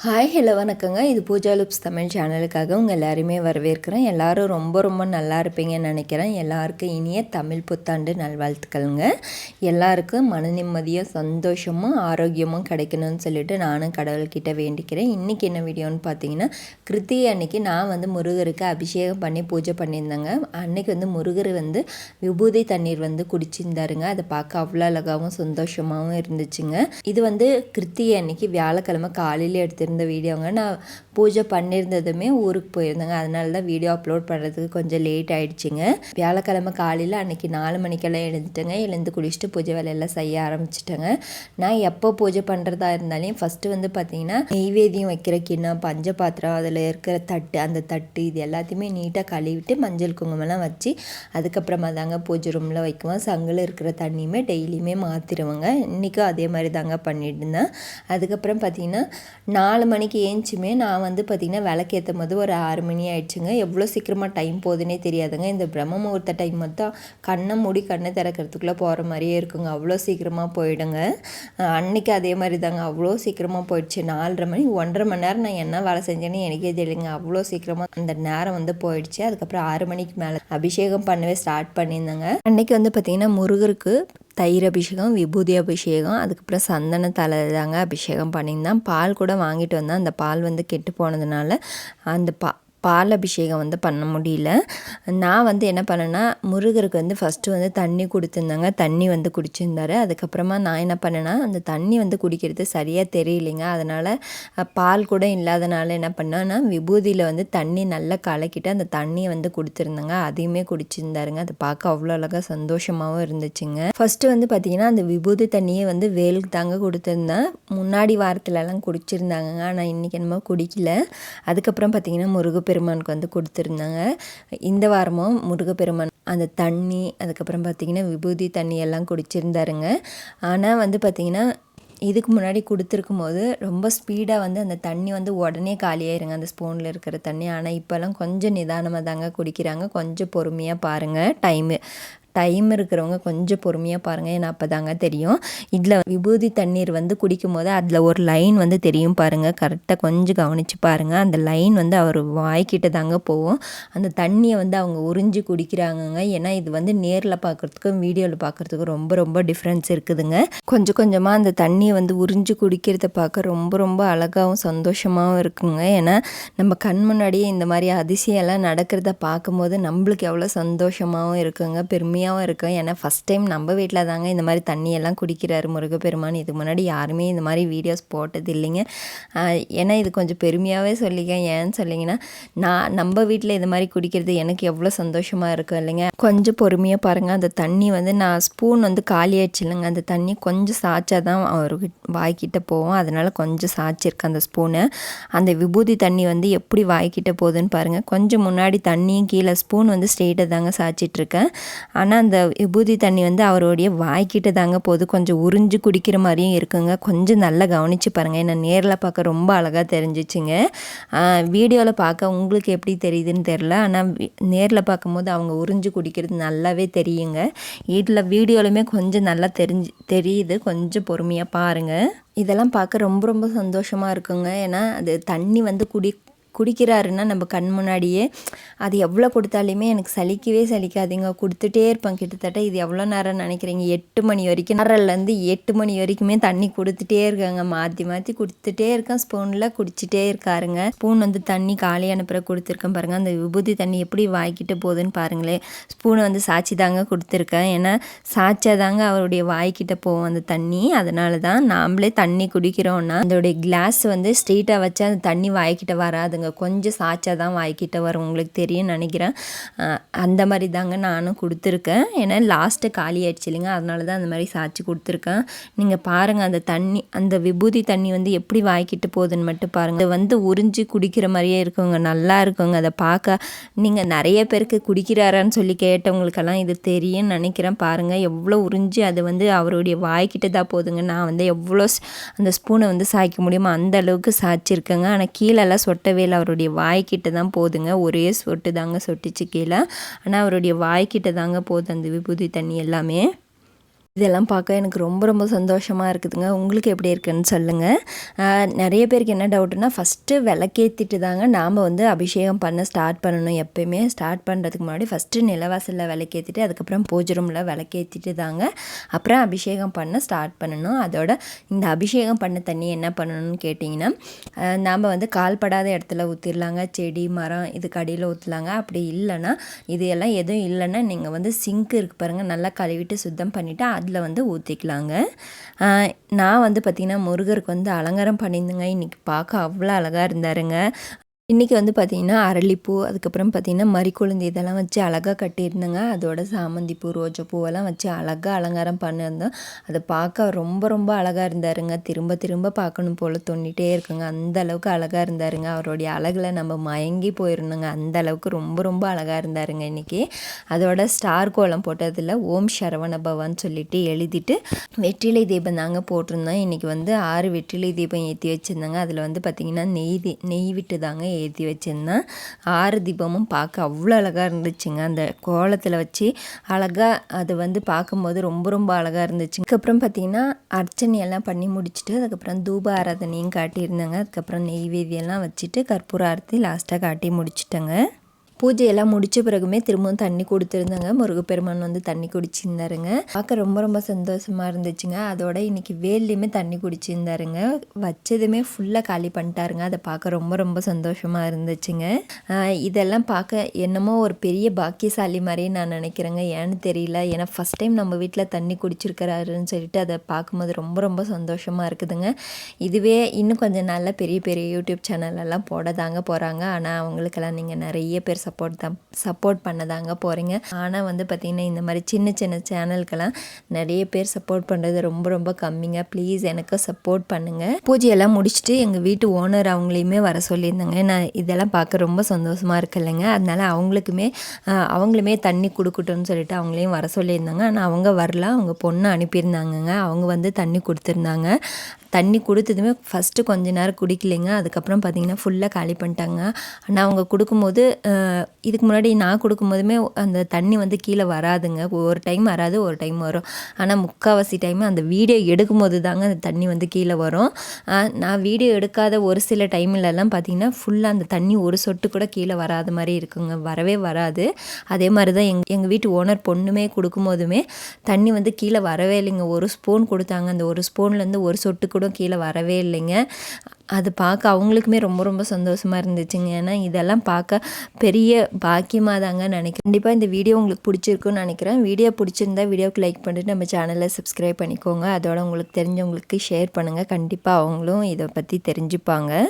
Hi hello வணக்கங்க. இது பூஜா லுப்ஸ் தமிழ் சேனலுக்காக உங்கள் எல்லாருமே வரவேற்கிறேன். எல்லோரும் ரொம்ப நல்லா இருப்பீங்கன்னு நினைக்கிறேன். எல்லாருக்கும் இனிய தமிழ் புத்தாண்டு நல்வாழ்த்துக்கள்ங்க. எல்லாருக்கும் மன நிம்மதியும் சந்தோஷமும் ஆரோக்கியமும் கிடைக்கணும்னு சொல்லிட்டு நானும் கடவுள்கிட்ட வேண்டிக்கிறேன். இன்றைக்கி என்ன வீடியோன்னு பார்த்தீங்கன்னா, கிருத்திகை அன்னைக்கு நான் முருகருக்கு அபிஷேகம் பண்ணி பூஜை பண்ணியிருந்தேங்க. அன்னைக்கு முருகர் விபூதி தண்ணீர் குடிச்சிருந்தாருங்க. அதை பார்க்க அவ்வளோ அழகாகவும் சந்தோஷமாகவும் இருந்துச்சுங்க. இது கிருத்திகை அன்னைக்கு வியாழக்கிழமை காலையில் எடுத்து இந்த வீடியோங்க. நான் பூஜை பண்ணியிருந்ததுமே ஊருக்கு போயிருந்தேங்க. அதனால தான் வீடியோ அப்லோட் பண்ணுறதுக்கு கொஞ்சம் லேட் ஆகிடுச்சிங்க. வியாழக்கிழமை காலையில் அன்றைக்கி 4 மணிக்கெல்லாம் எழுந்துட்டேங்க. எழுந்து குளிச்சுட்டு பூஜை வேலையெல்லாம் செய்ய ஆரம்பிச்சிட்டேங்க. நான் எப்போ பூஜை பண்ணுறதா இருந்தாலும் ஃபஸ்ட்டு பார்த்திங்கன்னா நெய்வேத்தியம் வைக்கிற கிண்ணம், பஞ்ச பாத்திரம், அதில் இருக்கிற தட்டு, அந்த தட்டு இது எல்லாத்தையுமே நீட்டாக கழுவிட்டு மஞ்சள் குங்குமம்லாம் வச்சு அதுக்கப்புறமா தாங்க பூஜை ரூமில் வைக்குவோம். சங்கில் இருக்கிற தண்ணியுமே டெய்லியுமே மாற்றிடுவோங்க. இன்றைக்கும் அதே மாதிரி தாங்க பண்ணிட்டு இருந்தேன். அதுக்கப்புறம் பார்த்திங்கன்னா 4 மணிக்கு ஏஞ்சுமே நான் பார்த்திங்கன்னா விளக்கேற்றும் போது ஒரு 6 மணி ஆயிடுச்சுங்க. எவ்வளோ சீக்கிரமாக டைம் போகுதுன்னே தெரியாதுங்க. இந்த பிரம்ம முகூர்த்த டைம் மட்டும் கண்ணை மூடி கண்ணை திறக்கிறதுக்குள்ளே போகிற மாதிரியே இருக்குங்க. அவ்வளோ சீக்கிரமாக போயிடுங்க. அன்றைக்கி அதே மாதிரி தாங்க அவ்வளோ சீக்கிரமாக போயிடுச்சு. 4:30 மணி 1.5 மணி நேரம் நான் என்ன வேலை செஞ்சேன்னு எனக்கே தெரியலைங்க. அவ்வளோ சீக்கிரமாக அந்த நேரம் போயிடுச்சு. அதுக்கப்புறம் 6 மணிக்கு மேலே அபிஷேகம் பண்ணவே ஸ்டார்ட் பண்ணியிருந்தேங்க. அன்றைக்கி பார்த்திங்கன்னா முருகருக்கு தயிர் அபிஷேகம், விபூதி அபிஷேகம், அதுக்கப்புறம் சந்தன தலை தாங்க அபிஷேகம் பண்ணியிருந்தேன். பால் கூட வாங்கிட்டு வந்தேன். அந்த பால் கெட்டு போனதுனால அந்த பால் அபிஷேகம் பண்ண முடியல. நான் என்ன பண்ணேன்னா முருகருக்கு ஃபஸ்ட்டு தண்ணி கொடுத்துருந்தாங்க. தண்ணி குடிச்சிருந்தாரு. அதுக்கப்புறமா நான் என்ன பண்ணேன்னா அந்த தண்ணி குடிக்கிறது சரியாக தெரியலைங்க. அதனால் பால் கூட இல்லாதனால என்ன பண்ணேன்னா விபூதியில் தண்ணி நல்லா கலக்கிட்டு அந்த தண்ணியை கொடுத்துருந்தாங்க. அதையுமே குடிச்சிருந்தாருங்க. அதை பார்க்க அவ்வளோ அழகாக சந்தோஷமாகவும் இருந்துச்சுங்க. ஃபஸ்ட்டு பார்த்திங்கன்னா அந்த விபூதி தண்ணியை வேலுக்கு தாங்க கொடுத்துருந்தேன். முன்னாடி வாரத்துலலாம் குடிச்சிருந்தாங்க. ஆனால் இன்றைக்கி என்னமோ குடிக்கல. அதுக்கப்புறம் பார்த்திங்கன்னா முருகப்பெருமானுக்கு கொடுத்துருந்தாங்க. இந்த வாரமும் முருகப்பெருமான் அந்த தண்ணி, அதுக்கப்புறம் பார்த்திங்கன்னா விபூதி தண்ணி எல்லாம் குடிச்சிருந்தாருங்க. ஆனால் பார்த்திங்கன்னா இதுக்கு முன்னாடி கொடுத்துருக்கும் போது ரொம்ப ஸ்பீடாக அந்த தண்ணி உடனே காலியாயிருங்க, அந்த ஸ்பூனில் இருக்கிற தண்ணி. ஆனால் இப்போல்லாம் கொஞ்சம் நிதானமாக தாங்க குடிக்கிறாங்க. கொஞ்சம் பொறுமையாக பாருங்கள். டைம் இருக்கிறவங்க கொஞ்சம் பொறுமையாக பாருங்கள். ஏன்னா அப்போ தாங்க தெரியும். இதில் விபூதி தண்ணீர் குடிக்கும் போது அதில் ஒரு லைன் தெரியும் பாருங்கள். கரெக்டாக கொஞ்சம் கவனித்து பாருங்கள். அந்த லைன் அவர் வாய்க்கிட்ட தாங்க போகும். அந்த தண்ணியை அவங்க உறிஞ்சி குடிக்கிறாங்கங்க. ஏன்னா இது நேரில் பார்க்குறதுக்கும் வீடியோவில் பார்க்குறதுக்கும் ரொம்ப டிஃப்ரென்ஸ் இருக்குதுங்க. கொஞ்சம் கொஞ்சமாக அந்த தண்ணியை உறிஞ்சி குடிக்கிறத பார்க்க ரொம்ப அழகாகவும் சந்தோஷமாகவும் இருக்குங்க. ஏன்னா நம்ம கண் முன்னாடியே இந்த மாதிரி அதிசயம்லாம் நடக்கிறத பார்க்கும்போது நம்மளுக்கு எவ்வளோ சந்தோஷமாகவும் இருக்குங்க, பெருமையாகவும் இருக்கும். ஏன்னா ஃபஸ்ட் டைம் நம்ம வீட்டில் தாங்க இந்த மாதிரி தண்ணியெல்லாம் குடிக்கிறாரு முருகப்பெருமான். இதுக்கு முன்னாடி யாருமே இந்த மாதிரி வீடியோஸ் போட்டது இல்லைங்க. ஏன்னா இது கொஞ்சம் பெருமையாகவே சொல்லிக்க. ஏன்னு சொல்லிங்கன்னா நம்ம வீட்டில் இது மாதிரி குடிக்கிறது எனக்கு எவ்வளோ சந்தோஷமாக இருக்கும் இல்லைங்க. கொஞ்சம் பொறுமையாக பாருங்கள். அந்த தண்ணி நான் ஸ்பூன் காலியாகிடுச்சு இல்லைங்க. அந்த தண்ணி கொஞ்சம் சாய்ச்சா தான் அவருக்கு வாய்க்கிட்ட போவோம். அதனால் கொஞ்சம் சாய்ச்சிருக்கு அந்த ஸ்பூனை. அந்த விபூதி தண்ணி எப்படி வாய்க்கிட்ட போகுதுன்னு பாருங்கள். கொஞ்சம் முன்னாடி தண்ணியும் கீழே ஸ்பூன் ஸ்ட்ரெயிட்டாக தாங்க சாய்ச்சிட்ருக்கேன். ஆனால் அந்த விபூதி தண்ணி அவருடைய வாய்க்கிட்ட தாங்க போகுது. கொஞ்சம் உறிஞ்சு குடிக்கிற மாதிரியும் இருக்குங்க. கொஞ்சம் நல்லா கவனித்து பாருங்கள். ஏன்னா நேரில் பார்க்க ரொம்ப அழகாக தெரிஞ்சிச்சுங்க. வீடியோவில் பார்க்க உங்களுக்கு எப்படி தெரியுதுன்னு தெரில. ஆனால் நேரில் பார்க்கும்போது அவங்க உறிஞ்சு குடிக்கிறது நல்லாவே தெரியுங்க. வீடியோலையுமே கொஞ்சம் நல்லா தெரியுது. கொஞ்சம் பொறுமையாக பாருங்கள். இதெல்லாம் பார்க்க ரொம்ப சந்தோஷமாக இருக்குங்க. ஏன்னா அது தண்ணி குடிக்கிறாருன்னா நம்ம கண் முன்னாடியே அது எவ்வளோ கொடுத்தாலுமே எனக்கு சலிக்காதுங்க. கொடுத்துட்டே இருப்பேன். கிட்டத்தட்ட இது எவ்வளோ நேரம் நினைக்கிறீங்க, 8 மணி வரைக்கும், 6:30லேருந்து 8 மணி வரைக்குமே தண்ணி கொடுத்துட்டே இருக்காங்க. மாற்றி கொடுத்துட்டே இருக்கேன். ஸ்பூனில் குடிச்சிட்டே இருக்காருங்க. ஸ்பூன் தண்ணி காலியான பிறகு கொடுத்துருக்கேன் பாருங்கள். அந்த விபூதி தண்ணி எப்படி வாய்க்கிட்ட போகுதுன்னு பாருங்களேன். ஸ்பூனை சாய்ச்சி தாங்க கொடுத்துருக்கேன். ஏன்னா சாய்ச்சா தாங்க அவருடைய வாய்க்கிட்ட போகும் அந்த தண்ணி. அதனால தான் நாம்ளே தண்ணி குடிக்கிறோன்னா அதோடைய கிளாஸ் ஸ்ட்ரெயிட்டாக வச்சா அந்த தண்ணி வாய்க்கிட்ட வராதுங்க. கொஞ்சம் சாய்ச்சா தான் வாய்க்கிட்ட வரும். உங்களுக்கு தெரியும் நினைக்கிறேன். அந்த மாதிரி தாங்க நானும் கொடுத்துருக்கேன். ஏன்னா லாஸ்ட்டு காலி ஆயிடுச்சு இல்லைங்க. அதனால தான் அந்த மாதிரி சாய்ச்சி கொடுத்துருக்கேன். நீங்கள் பாருங்கள் அந்த தண்ணி, அந்த விபூதி தண்ணி எப்படி வாய்க்கிட்டு போகுதுன்னு மட்டும் பாருங்கள். அது உறிஞ்சி குடிக்கிற மாதிரியே இருக்குங்க. நல்லா இருக்குங்க. அதை பார்க்க நீங்கள் நிறைய பேருக்கு குடிக்கிறாரான்னு சொல்லி கேட்டவங்களுக்கெல்லாம் இது தெரியும்னு நினைக்கிறேன். பாருங்கள் எவ்வளோ உறிஞ்சி அது அவருடைய வாய்க்கிட்ட தான் போகுதுங்க. நான் எவ்வளோ அந்த ஸ்பூனை சாய்க்க முடியுமோ அந்த அளவுக்கு சாய்ச்சிருக்கேங்க. ஆனால் கீழெல்லாம் சொட்டவே அவருடைய வாய்க்கிட்ட தான் போதுங்க. ஒரே சொட்டு தாங்க சொட்டிச்சு கீழே. ஆனால் அவருடைய வாய்க்கிட்ட தாங்க போகுது அந்த விபூதி தண்ணி எல்லாமே. இதெல்லாம் பார்க்க எனக்கு ரொம்ப ரொம்ப சந்தோஷமாக இருக்குதுங்க. உங்களுக்கு எப்படி இருக்குன்னு சொல்லுங்கள். நிறைய பேருக்கு என்ன டவுட்டுன்னா, ஃபஸ்ட்டு விளக்கேற்றிட்டு தாங்க நாம் வந்து அபிஷேகம் பண்ண ஸ்டார்ட் பண்ணணும். எப்போயுமே ஸ்டார்ட் பண்ணுறதுக்கு முன்னாடி ஃபஸ்ட்டு நிலவாசலில் விளக்கேற்றிட்டு அதுக்கப்புறம் பூஜை ரூமில் விளக்கேற்றிட்டு தாங்க அப்புறம் அபிஷேகம் பண்ண ஸ்டார்ட் பண்ணணும். அதோட இந்த அபிஷேகம் பண்ண தண்ணி என்ன பண்ணணும்னு கேட்டிங்கன்னா, நாம் வந்து கால்படாத இடத்துல ஊற்றிடலாங்க. செடி மரம் இதுக்கு அடியில் ஊற்றலாங்க. அப்படி இல்லைன்னா இது எல்லாம் எதுவும் இல்லைன்னா நீங்கள் வந்து சிங்க் இருக்குது பாருங்கள், நல்லா கழுவிட்டு சுத்தம் பண்ணிவிட்டு அதில் வந்து ஊற்றிக்கலாங்க. நான் வந்து பார்த்திங்கன்னா முருகருக்கு வந்து அலங்காரம் பண்ணியிருந்தேங்க. இன்றைக்கி பார்க்க அவ்வளோ அழகாக இருந்தாருங்க. இன்றைக்கி வந்து பார்த்திங்கன்னா அரளிப்பூ, அதுக்கப்புறம் பார்த்திங்கன்னா மறிக்குழுந்து இதெல்லாம் வச்சு அழகாக கட்டியிருந்தேங்க. அதோட சாமந்தி பூ, ரோஜா பூவெல்லாம் வச்சு அழகாக அலங்காரம் பண்ணியிருந்தோம். அதை பார்க்க ரொம்ப ரொம்ப அழகாக இருந்தாருங்க. திரும்ப திரும்ப பார்க்கணும் போல் தோண்டிகிட்டே இருக்குங்க. அந்த அளவுக்கு அழகாக இருந்தாருங்க. அவருடைய அழகில் நம்ம மயங்கி போயிருந்தோங்க. அந்த அளவுக்கு ரொம்ப ரொம்ப அழகாக இருந்தாருங்க இன்றைக்கி. அதோட ஸ்டார் கோலம் போட்டதில் ஓம் சரவண பவான்னு சொல்லிட்டு எழுதிட்டு வெற்றிலை தீபம் தாங்க போட்டிருந்தோம். இன்றைக்கி வந்து 6 வெற்றிலை தீபம் ஏற்றி வச்சுருந்தாங்க. அதில் வந்து பார்த்திங்கன்னா நெய் விட்டு தாங்க ஏற்றி வச்சுருந்தேன். 6 தீபமும் பார்க்க அவ்வளோ அழகாக இருந்துச்சுங்க. அந்த கோலத்தில் வச்சு அழகாக அது வந்து பார்க்கும்போது ரொம்ப ரொம்ப அழகாக இருந்துச்சு. அதுக்கப்புறம் பார்த்திங்கன்னா அர்ச்சனையெல்லாம் பண்ணி முடிச்சுட்டு அதுக்கப்புறம் தூப ஆராதனையும் காட்டியிருந்தாங்க. அதுக்கப்புறம் நெய்வேதியெல்லாம் வச்சுட்டு கற்பூர ஆரத்தி லாஸ்ட்டாக காட்டி முடிச்சிட்டேங்க. பூஜையெல்லாம் முடித்த பிறகுமே திரும்பவும் தண்ணி கொடுத்துருந்தாங்க. முருகப்பெருமான் வந்து தண்ணி குடிச்சிருந்தாருங்க. பார்க்க ரொம்ப ரொம்ப சந்தோஷமாக இருந்துச்சுங்க. அதோட இன்றைக்கி வேல்லையுமே தண்ணி குடிச்சிருந்தாருங்க. வச்சதுமே ஃபுல்லாக காலி பண்ணிட்டாருங்க. அதை பார்க்க ரொம்ப ரொம்ப சந்தோஷமாக இருந்துச்சுங்க. இதெல்லாம் பார்க்க என்னமோ ஒரு பெரிய பாக்கியசாலி மாதிரி நான் நினைக்கிறேங்க. ஏன்னு தெரியல. ஏன்னா ஃபஸ்ட் டைம் நம்ம வீட்டில் தண்ணி குடிச்சிருக்கிறாருன்னு சொல்லிட்டு அதை பார்க்கும்போது ரொம்ப ரொம்ப சந்தோஷமாக இருக்குதுங்க. இதுவே இன்னும் கொஞ்சம் நாளில் பெரிய பெரிய யூடியூப் சேனலெல்லாம் போட தாங்க போகிறாங்க. ஆனால் அவங்களுக்கெல்லாம் நீங்கள் நிறைய பேர் சப்போர்ட் பண்ணதாங்க போகிறீங்க. ஆனால் வந்து பார்த்திங்கன்னா இந்த மாதிரி சின்ன சின்ன சேனலுக்கெல்லாம் நிறைய பேர் சப்போர்ட் பண்ணுறது ரொம்ப ரொம்ப கம்மிங்க. ப்ளீஸ் எனக்கு சப்போர்ட் பண்ணுங்கள். பூஜையெல்லாம் முடிச்சுட்டு எங்கள் வீட்டு ஓனர் அவங்களையுமே வர சொல்லியிருந்தாங்க. நான் இதெல்லாம் பார்க்க ரொம்ப சந்தோஷமாக இருக்கு இல்லைங்க. அதனால் அவங்களுமே தண்ணி கொடுக்கட்டும்னு சொல்லிட்டு அவங்களையும் வர சொல்லியிருந்தாங்க. ஆனால் அவங்க வரல. அவங்க பொண்ணு அனுப்பியிருந்தாங்கங்க. அவங்க வந்து தண்ணி கொடுத்துருந்தாங்க. தண்ணி கொடுத்ததுமே ஃபஸ்ட்டு கொஞ்ச நேரம் குடிக்கலைங்க. அதுக்கப்புறம் பார்த்திங்கன்னா ஃபுல்லாக காலி பண்ணிட்டாங்க. ஆனால் அவங்க கொடுக்கும்போது இதுக்கு முன்னாடி நான் கொடுக்கும்போதுமே அந்த தண்ணி வந்து கீழே வராதுங்க. ஒரு டைம் வராது, ஒரு டைம் வரும். ஆனால் முக்கால்வாசி டைம் அந்த வீடியோ எடுக்கும்போது தாங்க அந்த தண்ணி வந்து கீழே வரும். நான் வீடியோ எடுக்காத ஒரு சில டைம்லலாம் பார்த்திங்கன்னா ஃபுல்லாக அந்த தண்ணி ஒரு சொட்டு கூட கீழே வராத மாதிரி இருக்குங்க. வரவே வராது. அதே மாதிரி தான் எங்கள் வீட்டு ஓனர் பொண்ணுமே கொடுக்கும்போதுமே தண்ணி வந்து கீழே வரவே இல்லைங்க. ஒரு ஸ்பூன் கொடுத்தாங்க. அந்த ஒரு ஸ்பூன்லேருந்து ஒரு சொட்டு கூட கீழே வரவே இல்லைங்க. அது பார்க்க அவங்களுக்குமே ரொம்ப ரொம்ப சந்தோஷமாக இருந்துச்சுங்க. ஏன்னா இதெல்லாம் பார்க்க பெரிய பாக்கியமாக தாங்க நினைக்கிறேன். கண்டிப்பாக இந்த வீடியோ உங்களுக்கு பிடிச்சிருக்குன்னு நினைக்கிறேன். வீடியோ பிடிச்சிருந்தா வீடியோவுக்கு லைக் பண்ணிட்டு நம்ம சேனலை சப்ஸ்கிரைப் பண்ணிக்கோங்க. அதோட உங்களுக்கு தெரிஞ்சவங்களுக்கு ஷேர் பண்ணுங்கள். கண்டிப்பாக அவங்களும் இதை பற்றி தெரிஞ்சுப்பாங்க.